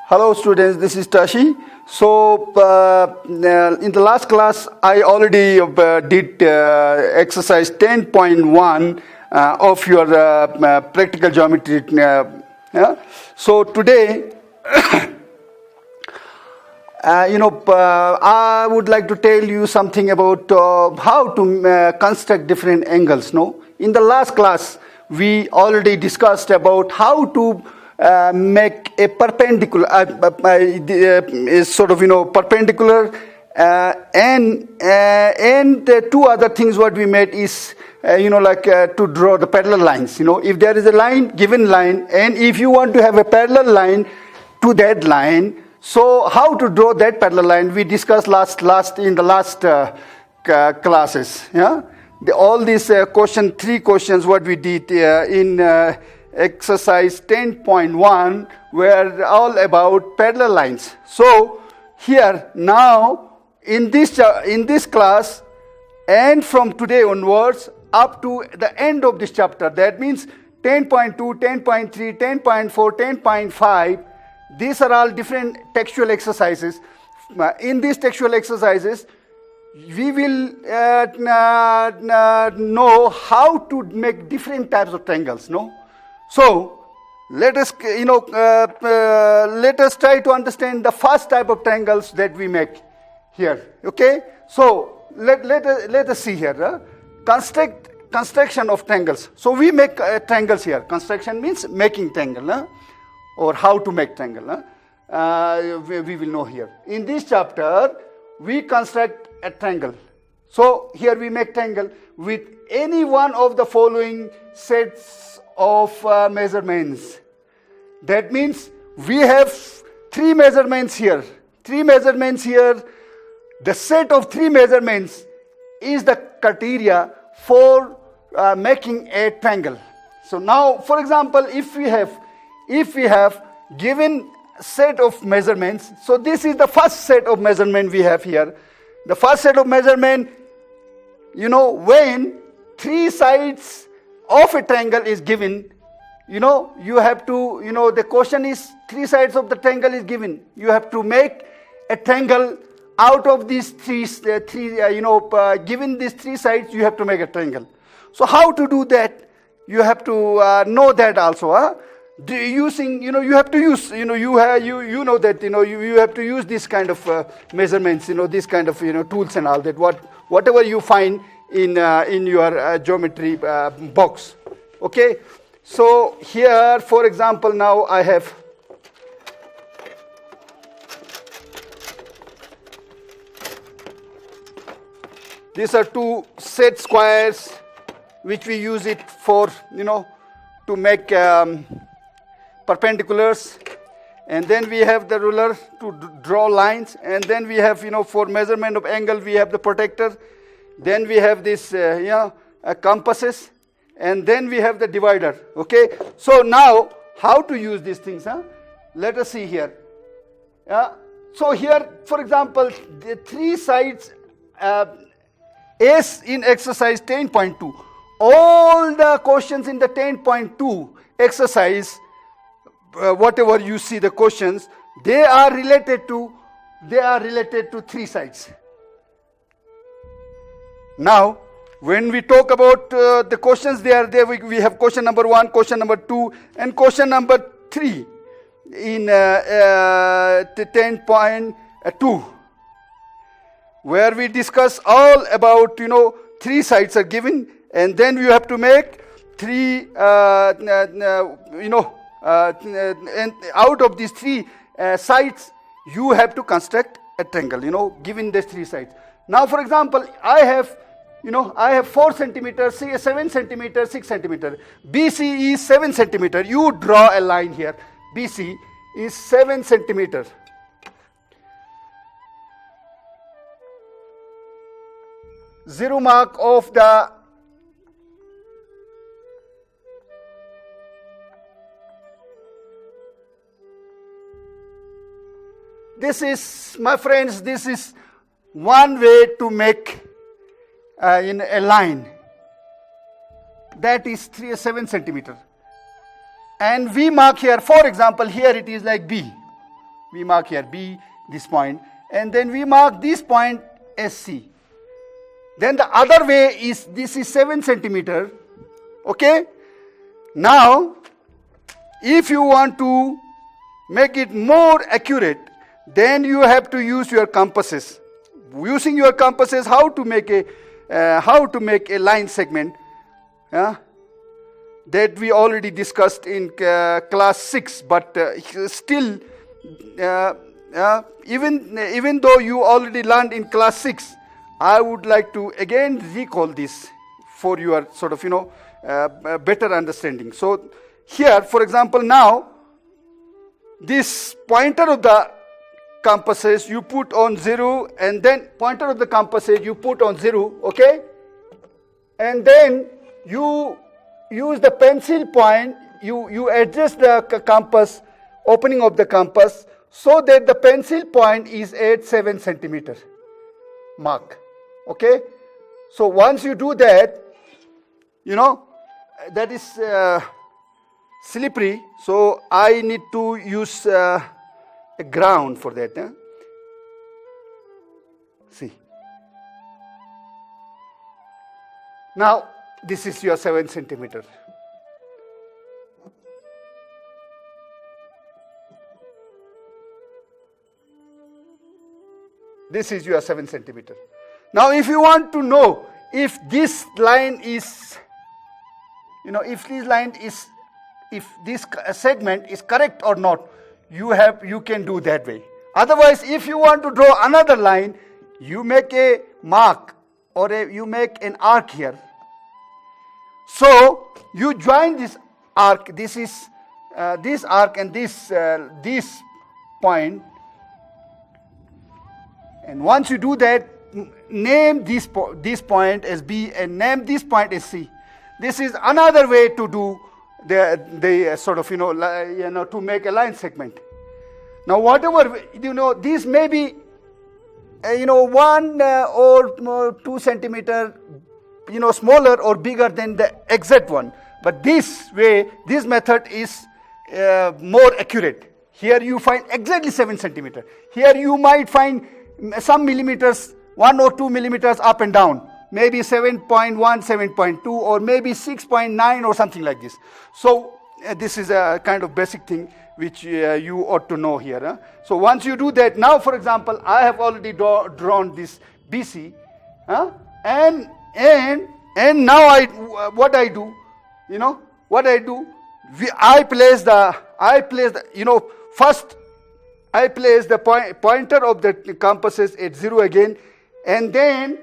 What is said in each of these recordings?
Hello students, this is Tashi. So in the last class I already did exercise 10.1 of your practical geometry. Yeah? So today I would like to tell you something about how to construct different angles. No, in the last class we already discussed about how to make a perpendicular, perpendicular, and two other things. What we made is to draw the parallel lines. If there is a line, given line, and if you want to have a parallel line to that line. So how to draw that parallel line? We discussed in the last classes. Yeah, all these three questions what we did in exercise 10.1 were all about parallel lines. So here now in this class and from today onwards up to the end of this chapter, that means 10.2, 10.3, 10.4, 10.5. These are all different textual exercises. In these textual exercises, we will know how to make different types of triangles. No, so let us try to understand the first type of triangles that we make here. Okay, so let us see here. Construction of triangles. So we make triangles here. Construction means making triangle. Or how to make triangle. We will know here. In this chapter, we construct a triangle. So here we make triangle with any one of the following sets of measurements. That means we have three measurements here. The set of three measurements is the criteria for making a triangle. So now, for example, if we have given set of measurements, so this is the first set of measurement we have here. The first set of measurement, when three sides of a triangle is given, you have to, the question is three sides of the triangle is given. You have to make a triangle out of these given these three sides, you have to make a triangle. So how to do that? You have to know that also. Using, you have to use, you know that, you have to use this kind of measurements, this kind of, tools and all that, whatever you find in your geometry box. Okay, so here, for example, now I have these are two set squares which we use it for, to make perpendiculars, and then we have the ruler to draw lines, and then we have, for measurement of angle, we have the protractor, then we have this compasses, and then we have the divider. Okay, so now how to use these things? Let us see here. So here, for example, the three sides is in exercise 10.2. All the questions in the 10.2 exercise, whatever you see the questions, they are related to three sides. Now, when we talk about the questions, we have question number 1, question number 2, and question number 3 in 10.2, where we discuss all about, three sides are given, and then you have to make three, and out of these three sides, you have to construct a triangle, given these three sides. Now, for example, I have 4 centimeters, 7 centimeters, 6 centimeters. BC is 7 centimeters. You draw a line here. BC is 7 centimeters. Zero mark of the this is, my friends, this is one way to make in a line. That is 7 centimeters. And we mark here, for example, here it is like B. We mark here B, this point, and then we mark this point as C. Then the other way is, this is 7 centimeter. Okay? Now, if you want to make it more accurate, then you have to use your compasses. Using your compasses, how to make a line segment, that we already discussed in class 6. But still, even though you already learned in class 6, I would like to again recall this for your sort of better understanding. So here, for example, now this pointer of the compasses you put on 0, and then pointer of the compasses you put on 0, okay? And then you use the pencil point, you adjust the compass, opening of the compass, so that the pencil point is at 7 centimeter mark. Okay? So once you do that, that is slippery, so I need to use a ground for that. See. Now, this is your 7 centimeter. This is your 7 centimeter. Now, if you want to know if this line is, if this segment is correct or not, you can do that way. Otherwise, if you want to draw another line, you make a mark or you make an arc here. So you join this arc. This is this arc and this point. And once you do that, name this point as B and name this point as C. This is another way to do the sort of to make a line segment. Now whatever this may be 1 or 2 centimeter smaller or bigger than the exact one, but this method is more accurate. Here you find exactly 7 centimeter. Here you might find some millimeters, 1 or 2 millimeters up and down, maybe 7.1, 7.2, or maybe 6.9 or something like this. So this is a kind of basic thing which you ought to know here. So once you do that, now for example, I have already drawn this BC, and now what I do, I place the first I place the pointer of the compasses at 0 again, and then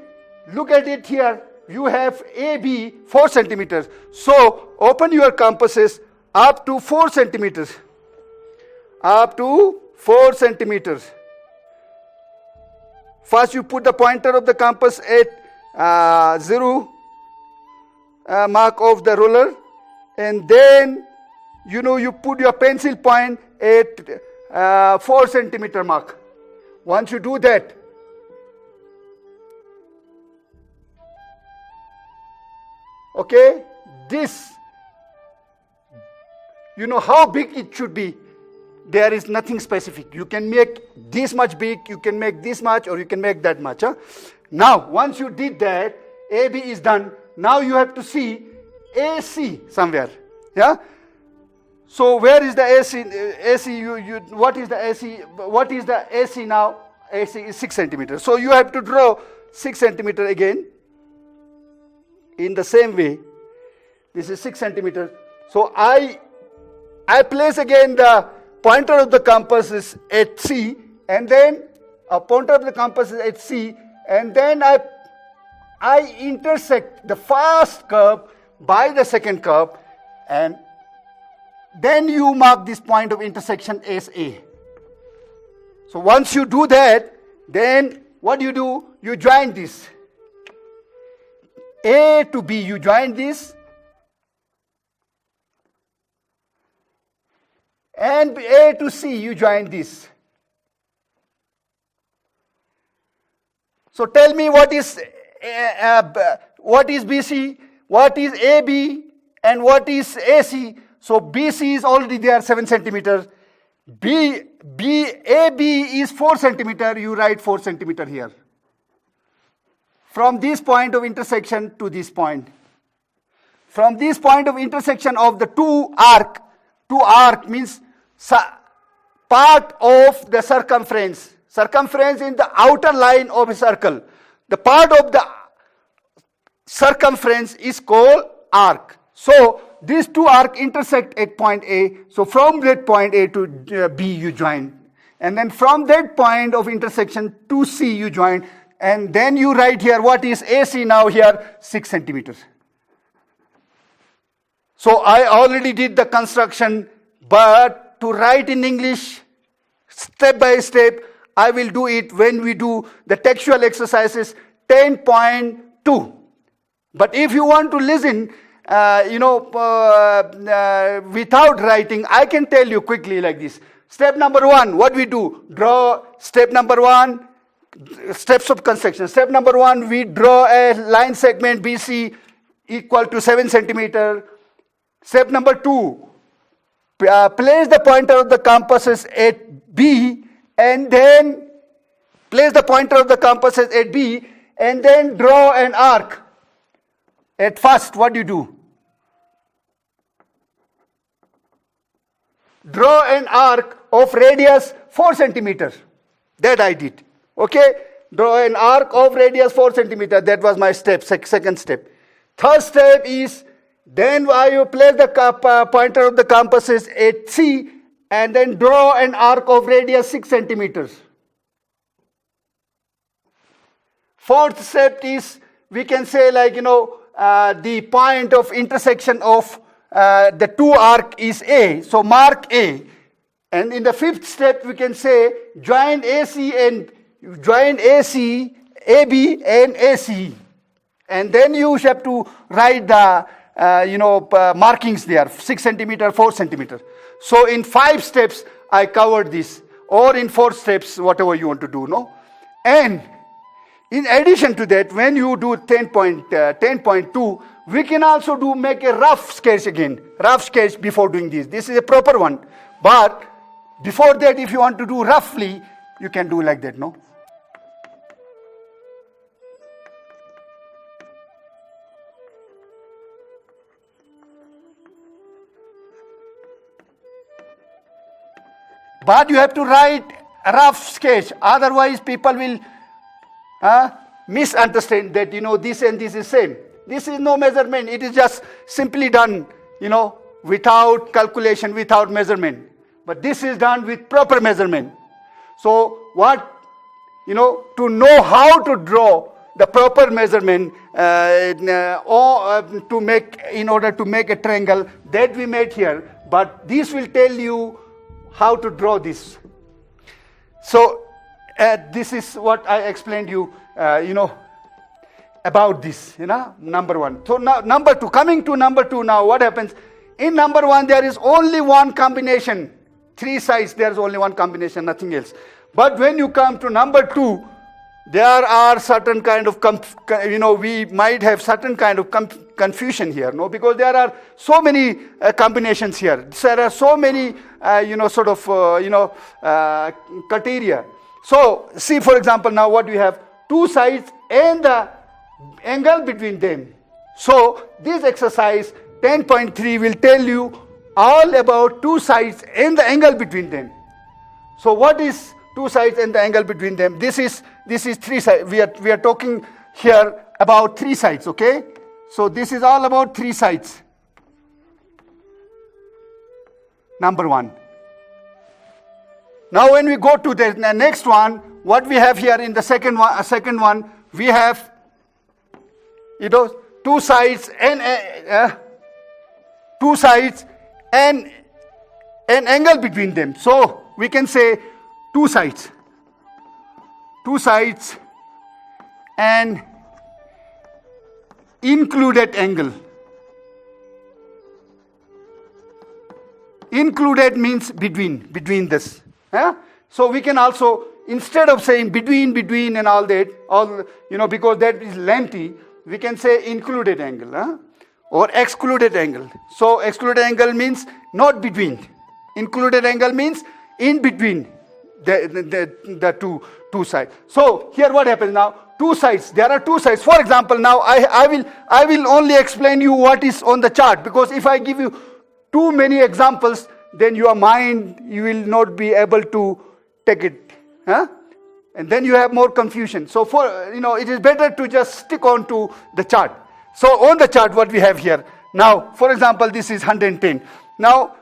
look at it here. You have AB 4 centimeters. So open your compasses up to 4 centimeters. Up to 4 centimeters. First you put the pointer of the compass at 0 mark of the ruler, and then you put your pencil point at 4 centimeter mark. Once you do that, okay, this, how big it should be. There is nothing specific. You can make this much big, you can make this much, or you can make that much. Now, once you did that, AB is done. Now you have to see AC somewhere. Yeah. So where is the AC? What is the AC? What is the AC now? AC is 6 centimeters. So you have to draw 6 centimeters again. In the same way, this is 6 centimeters. So I place again the pointer of the compass is at C, and then a pointer of the compass is at C, and then I intersect the first curve by the second curve, and then you mark this point of intersection as A. So once you do that, then what do? You join this. A to B, you join this. And A to C, you join this. So tell me what is BC, what is AB, and what is AC. So BC is already there, 7 centimeters. AB is 4 centimeter, you write 4 centimeter here. From this point of intersection to this point. From this point of intersection of the two arc means part of the circumference. Circumference in the outer line of a circle. The part of the circumference is called arc. So these two arcs intersect at point A. So from that point A to B you join. And then from that point of intersection to C you join. And then you write here what is AC now here 6 centimeters. So I already did the construction, but to write in English step by step, I will do it when we do the textual exercises 10.2. But if you want to listen, without writing, I can tell you quickly like this. Step number 1, what we do? Draw. Step number 1, steps of construction. Step number 1, we draw a line segment BC equal to 7 centimeter. Step number 2, place the pointer of the compasses at B and then place the pointer of the compasses at B and then draw an arc. At first, what do you do? Draw an arc of radius 4 centimeters. That I did. Okay? Draw an arc of radius 4 centimeters. That was my step, second step. Third step is then you place the pointer of the compasses at C and then draw an arc of radius 6 centimeters. Fourth step is, we can say the point of intersection of the two arc is A. So mark A. And in the fifth step, we can say join AB and AC. And then you have to write the markings there, 6 centimeter, 4 centimeter. So in 5 steps, I covered this, or in 4 steps, whatever you want to do, no? And in addition to that, when you do 10.2, we can also make a rough sketch again, rough sketch before doing this. This is a proper one. But before that, if you want to do roughly, you can do like that, no? But you have to write a rough sketch. Otherwise, people will misunderstand that, this and this is same. This is no measurement. It is just simply done, without calculation, without measurement. But this is done with proper measurement. So to know how to draw the proper measurement in order to make a triangle that we made here. But this will tell you how to draw this. So this is what I explained you, about this, number 1. So now number 2, coming to number 2 now, what happens? In number 1, there is only one combination. 3 sides, there is only one combination, nothing else. But when you come to number 2, there are certain kind of, we might have certain kind of confusion here, no? Because there are so many combinations here. There are so many, criteria. So, see, for example, now what we have, 2 sides and the angle between them. So, this exercise 10.3 will tell you all about 2 sides and the angle between them. So, what is 2 sides and the angle between them? This is 3 sides. We are talking here about 3 sides, okay? So, this is all about 3 sides. Number 1. Now when we go to the next one, what we have here in the second one, we have 2 sides and an angle between them. So we can say 2 sides and included angle. Included means between this. So we can also, instead of saying between and all that, because that is lengthy, we can say included angle or excluded angle. So excluded angle means not between. Included angle means in between the two sides. So here what happens now? Two sides. There are two sides. For example, now I will only explain you what is on the chart, because if I give you too many examples, then your mind, you will not be able to take it. Huh? And then you have more confusion. So it is better to just stick on to the chart. So on the chart, what we have here. Now, for example, this is 110. Now,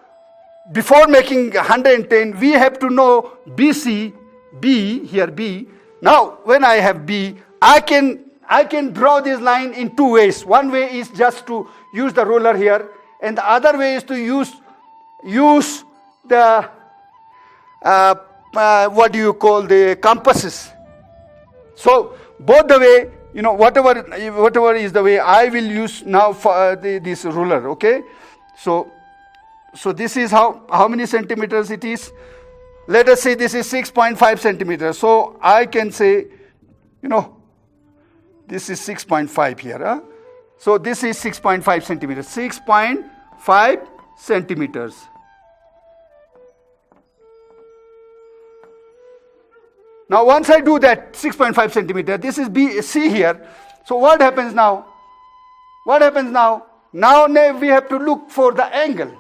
before making 110, we have to know BC, B, here B. Now, when I have B, I can draw this line in two ways. One way is just to use the ruler here, and the other way is to use the what do you call, the compasses. So both the way, whatever is the way, I will use now for this ruler. Okay, so this is how many centimeters it is. Let us say this is 6.5 centimeters. So I can say, this is 6.5 here. Huh? So this is 6.5 centimeters. 6.5 centimeters. Now once I do that 6.5 centimeter, this is C here. So what happens now? Now we have to look for the angle.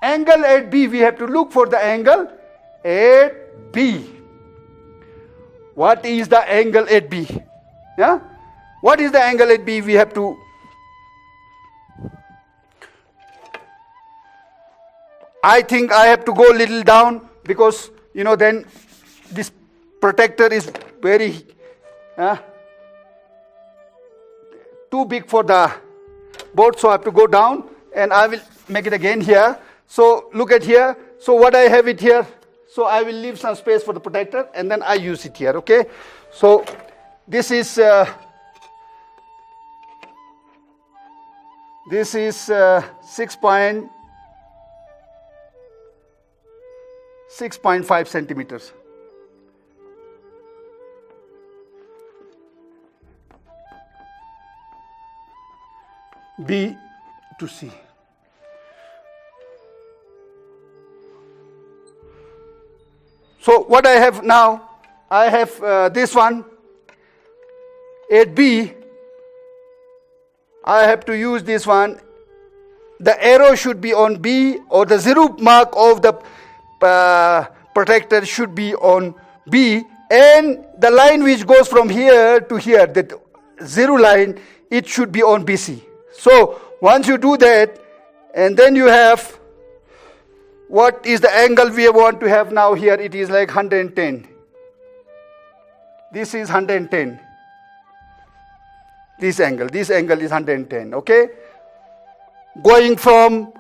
Angle at B, we have to look for the angle at B. What is the angle at B? Yeah? What is the angle at B? We have to... I think I have to go a little down, because, then this protector is very too big for the board, so I have to go down, and I will make it again here. So look at here. So what I have it here, so I will leave some space for the protector, and then I use it here. Okay, so this is 6.5 centimeters. B to C. So what I have now, I have this one. At B, I have to use this one. The arrow should be on B, or the zero mark of the protector should be on B, and the line which goes from here to here, that zero line, it should be on BC. So once you do that, and then you have, what is the angle we want to have now here? It is like 110. This is 110. This angle is 110. Okay? Going from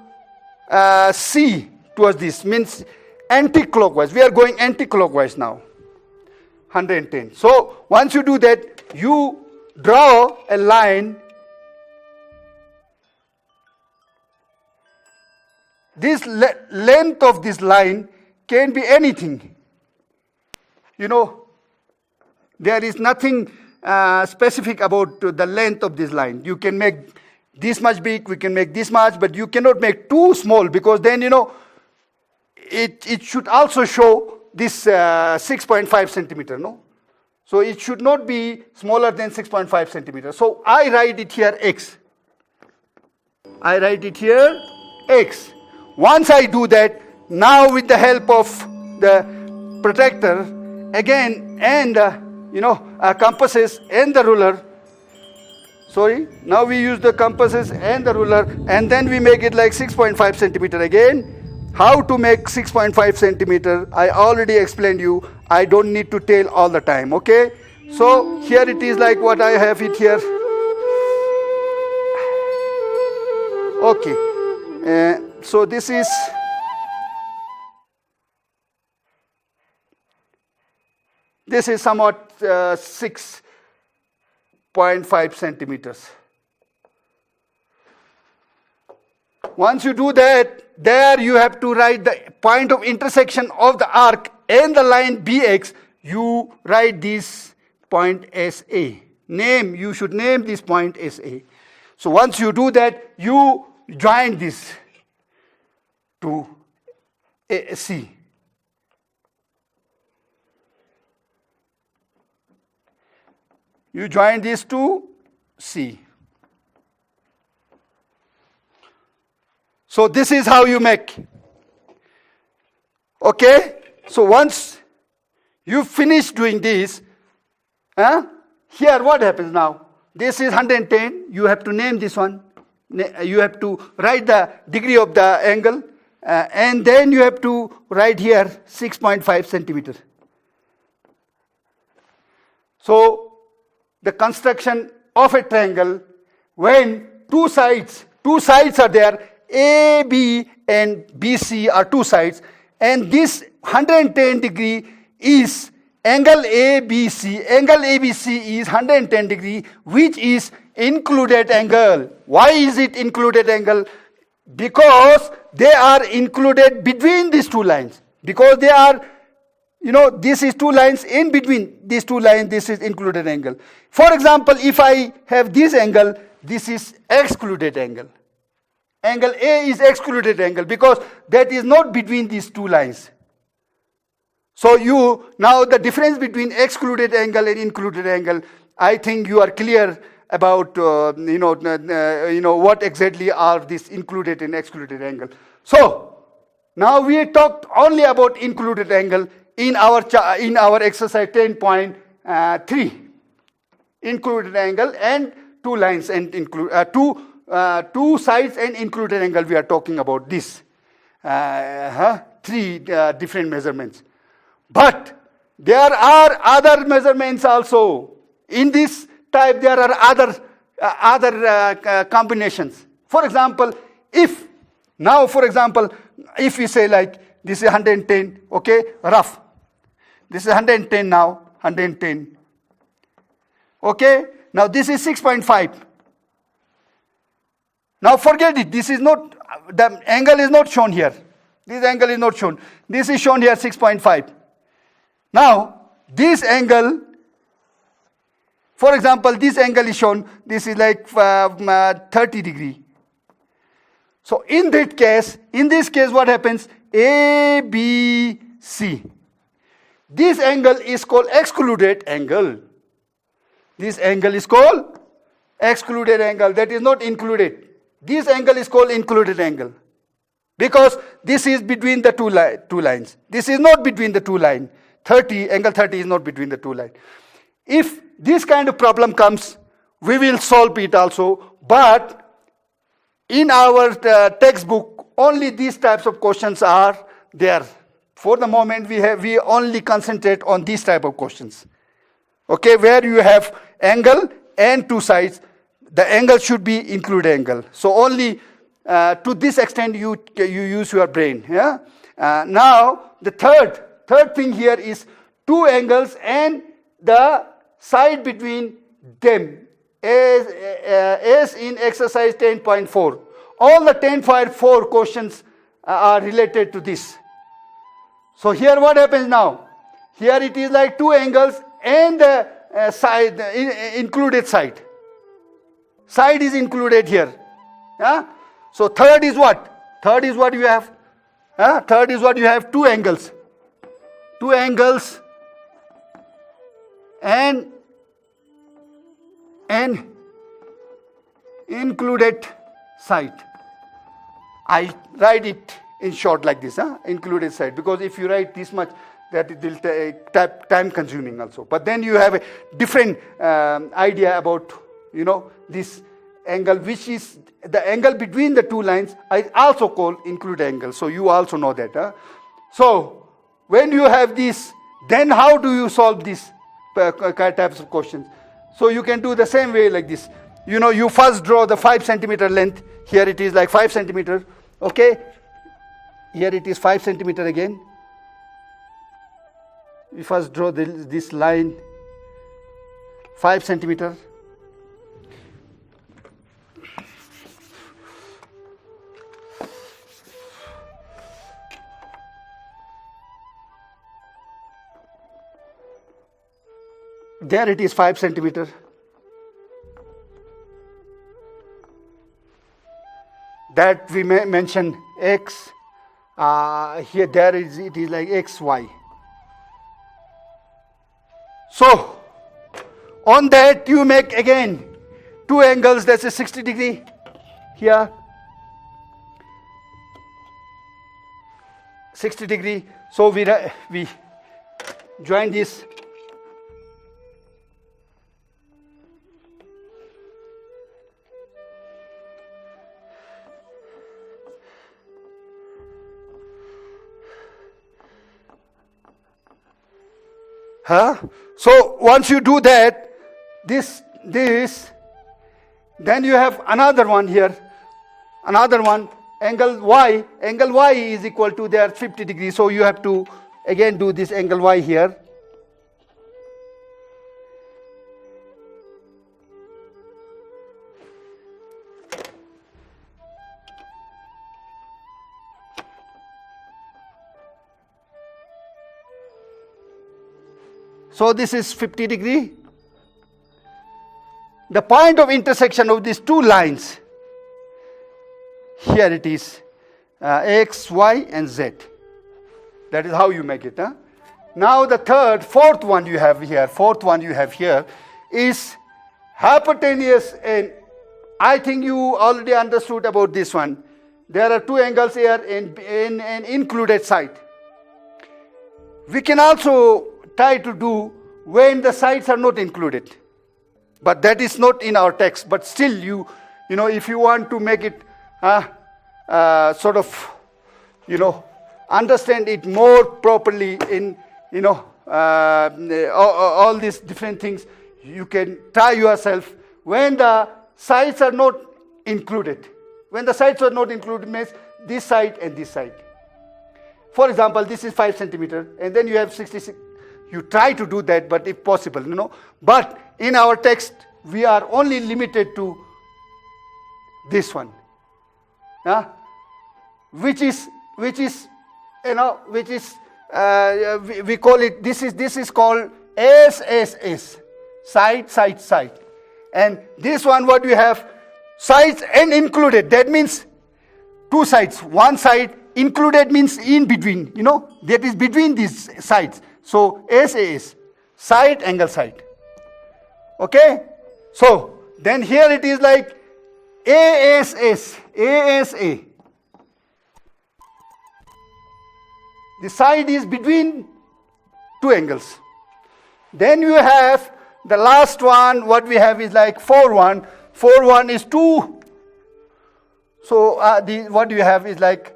C towards this means anti-clockwise. We are going anti-clockwise now. 110. So once you do that, you draw a line. This length of this line can be anything. There is nothing specific about the length of this line. You can make this much big, we can make this much, but you cannot make too small, because then, it should also show this 6.5 centimeter, no? So it should not be smaller than 6.5 centimeters. So I write it here X. X. Once I do that, now with the help of the protector, again, and compasses and the ruler, now we use the compasses and the ruler, and then we make it like 6.5 centimeter again. How to make 6.5 centimeter, I already explained you. I don't need to tell all the time, okay? So here it is like what I have it here. Okay. So this is somewhat 6.5 centimeters. Once you do that, there you have to write the point of intersection of the arc and the line BX. You write this point as A. You should name this point as A. So once you do that, you join this to C. You join these to C. So this is how you make. Okay? So once you finish doing this, here what happens now? This is 110. You have to name this one. You have to write the degree of the angle. And then you have to write here 6.5 centimeter. So the construction of a triangle, when two sides are there, AB and BC are two sides, and this 110 degree is angle ABC. Angle ABC is 110 degree, which is included angle. Why is it included angle? Because they are included between these two lines. Because they are, this is two lines, in between these two lines, this is included angle. For example, if I have this angle, this is excluded angle. Angle A is excluded angle because that is not between these two lines. So now the difference between excluded angle and included angle, I think you are clear about what exactly are these included and excluded angle. So now we talked only about included angle in our exercise 10.3. Included angle and two lines and two sides and included angle. We are talking about this three different measurements. But there are other measurements also. In this type, there are other combinations. For example, if we say like this is 110, okay, rough. This is 110 now, 110. Okay, now this is 6.5. Now forget it. This is not, the angle is not shown here. This angle is not shown. This is shown here 6.5. Now, this angle, for example, this angle is shown, this is like 30 degree. So in this case, what happens? A, B, C. This angle is called excluded angle. This angle is called excluded angle. That is not included. This angle is called included angle. Because this is between the two lines. This is not between the two lines. Angle 30 is not between the two lines. If this kind of problem comes, we will solve it also. But in our textbook, only these types of questions are there. For the moment, we only concentrate on these type of questions. Okay, where you have angle and two sides, the angle should be included angle. So only to this extent you use your brain. Yeah. Now the third thing here is two angles and the side between them, as in exercise 10.4. All the 10.4 questions are related to this. So here what happens now? Here it is like two angles and the side, included side. Side is included here. Yeah? So third is what? Third is what you have? Third is what you have? Two angles. Two angles and included side. I write it in short like this, included side, because if you write this much, that it will take time consuming also. But then you have a different idea about, this angle, which is the angle between the two lines. I also call included angle. So you also know that. So when you have this, then how do you solve these types of questions? So you can do the same way like this. You first draw the 5 centimeter length. Here it is like 5 centimeter. Okay. Here it is 5 centimeter again. We first draw this line 5 centimeter. There it is 5 centimeter. That we may mention x. Here it is like xy. So On that you make again two angles, that's a 60 degree here, 60 degree. So we join this. So once you do that, this, then you have another one here, another one, angle Y is equal to there 50 degrees. So you have to again do this angle Y here. So this is 50 degree. The point of intersection of these two lines, here it is, X, Y and Z. That is how you make it. Now the fourth one you have here is hypotenuse, and I think you already understood about this one. There are two angles here in an included side. We can also try to do when the sides are not included, but that is not in our text. But still, you know, if you want to make it sort of, understand it more properly in, all these different things, you can try yourself when the sides are not included. When the sides are not included means this side and this side. For example, this is 5 centimeter, and then you have 66. You try to do that, but if possible, But in our text, we are only limited to this one, which is we call it. This is called SSS, side, and this one what we have, sides and included. That means two sides. One side included means in between. That is between these sides. So SAS, side, angle, side. Okay? So then here it is like ASA. The side is between two angles. Then you have the last one, what we have is like 4-1. 4-1 is 2. So what you have is like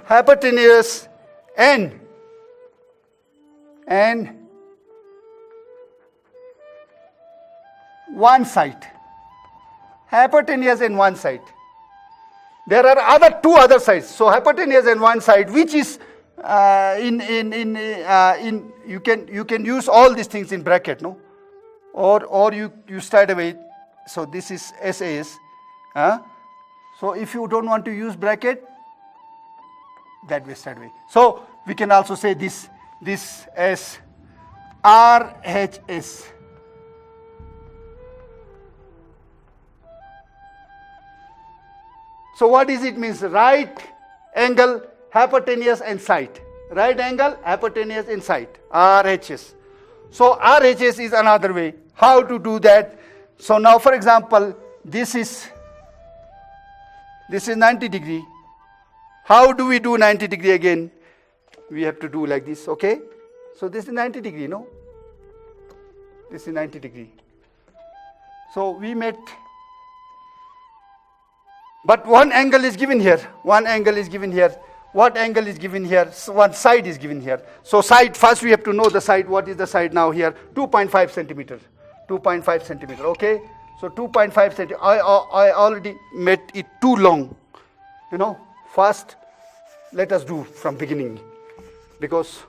hypotenuse and one side. Hypotenuse and one side. There are two other sides. So hypotenuse and one side, which is you can use all these things in bracket, no? Or you start away. So this is SAS. So if you don't want to use bracket, that way start away. So we can also say this as RHS. So what does it means? Right angle, hypotenuse and side. Right angle, hypotenuse and side. RHS. So RHS is another way. How to do that? So now for example, this is 90 degree. How do we do 90 degree again? We have to do like this, okay? So this is 90 degree, no? This is 90 degree. So we made, but one angle is given here. One angle is given here. What angle is given here? So one side is given here. So side, first we have to know the side. What is the side now here? 2.5 centimeter. 2.5 centimeter, okay? So 2.5 centimeter. I already made it too long. First, let us do from beginning. Because,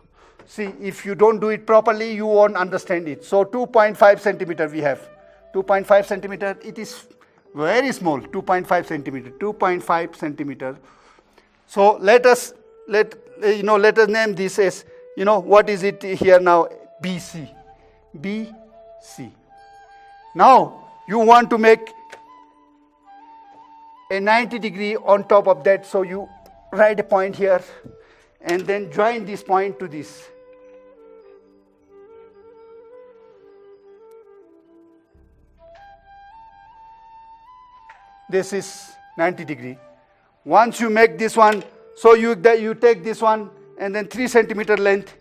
see, if you don't do it properly, you won't understand it. So 2.5 centimeter we have. 2.5 centimeter, it is very small. 2.5 centimeter. 2.5 centimeter. So let us name this as, what is it here now? BC. BC. Now, you want to make a 90 degree on top of that. So you write a point here and then join this point to this. This is 90 degree. Once you make this one, so you take this one and then 3 centimeter length.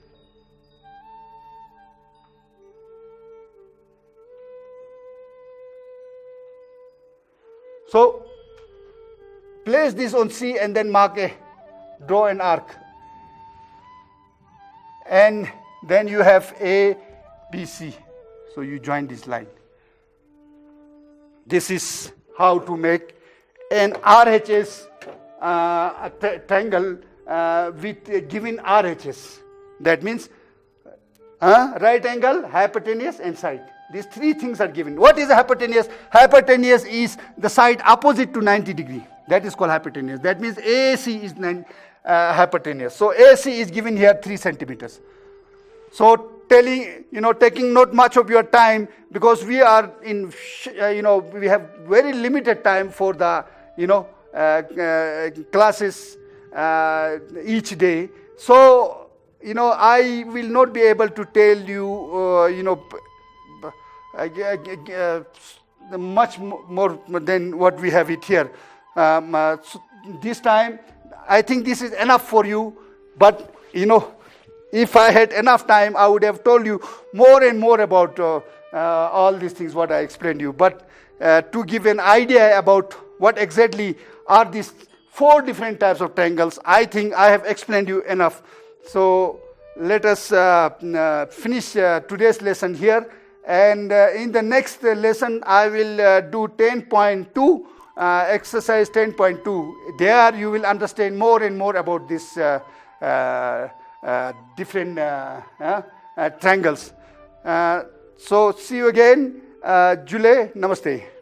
So place this on C and then draw an arc. And then you have A, B, C. So you join this line. This is how to make an RHS triangle with given RHS. That means right angle, hypotenuse and side. These 3 things are given. What is a hypotenuse? Hypotenuse is the side opposite to 90 degree. That is called hypotenuse. That means AC is hypotenuse. So AC is given here 3 centimeters. So taking not much of your time, because we are in, we have very limited time for the, classes each day. So, I will not be able to tell you, much more than what we have it here. So this time, I think this is enough for you. But, if I had enough time, I would have told you more and more about all these things, what I explained to you. But to give an idea about what exactly are these 4 different types of triangles, I think I have explained you enough. So let us finish today's lesson here. And in the next lesson, I will do 10.2, exercise 10.2. There you will understand more and more about this different triangles. So see you again. Jule, namaste.